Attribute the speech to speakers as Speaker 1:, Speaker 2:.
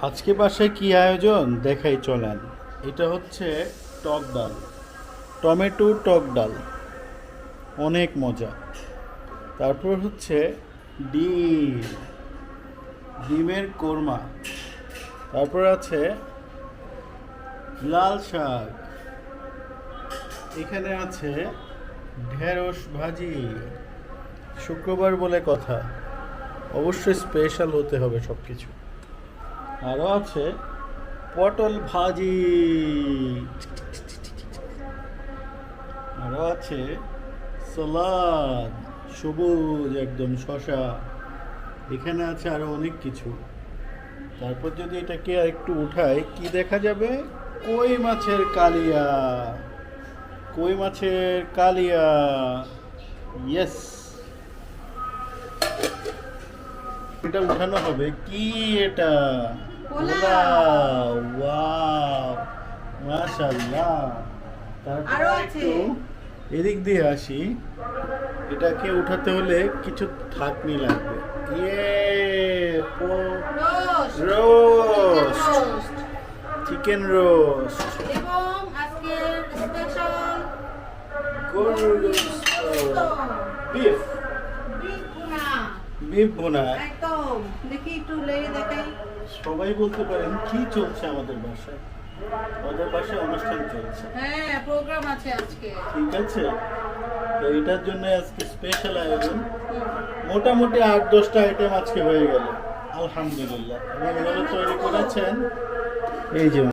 Speaker 1: আজকে বাসায় কি আয়োজন দেখাই চলেন। এটা হচ্ছে টক ডাল, টমেটো টক ডাল, অনেক মজা। তারপর হচ্ছে ডিম, ডিমের কোরমা। তারপর আছে লাল শাক, এখানে আছে ঢেঁড়স ভাজি। শুক্রবার বলে কথা, অবশ্যই স্পেশাল হতে হবে সব কিছু। আরও আছে পটল ভাজি, আরও আছে সালাদ, সবুজ একদম শশা। এখানে আছে আরো অনেক কিছু। তারপর যদি এটাকে একটু উঠাই কি দেখা যাবে? কই মাছের কালিয়া, কই মাছের কালিয়া। ইয়েস, এটা উঠানো হবে। কি এটা? পোলাও। ওয়াও, মাশাআল্লাহ। তারপর একটু এদিক দিয়ে আসি। এটাকে উঠাতে হলে কিছু থাকনি লাগবে। ইয়ে, রোস্ট, চিকেন রোস্ট
Speaker 2: এবং আজকের স্পেশাল
Speaker 1: গরুর গোশত, বিফ, বিফ ভুনা।
Speaker 2: একদম দেখি একটু লেগে দেখাই।
Speaker 1: সবাই বলতে পারেন কি চলছে আমাদের বাসায়? আমাদের বাসায় অনুষ্ঠান চলছে।
Speaker 2: হ্যাঁ, প্রোগ্রাম আছে আজকে।
Speaker 1: ঠিক আছে, তো এটার জন্য আজকে স্পেশাল আয়োজন। মোটামুটি 8-10টা আইটেম আজকে হয়ে গেল, আলহামদুলিল্লাহ। এবং এগুলো তৈরি করেছেন এই যে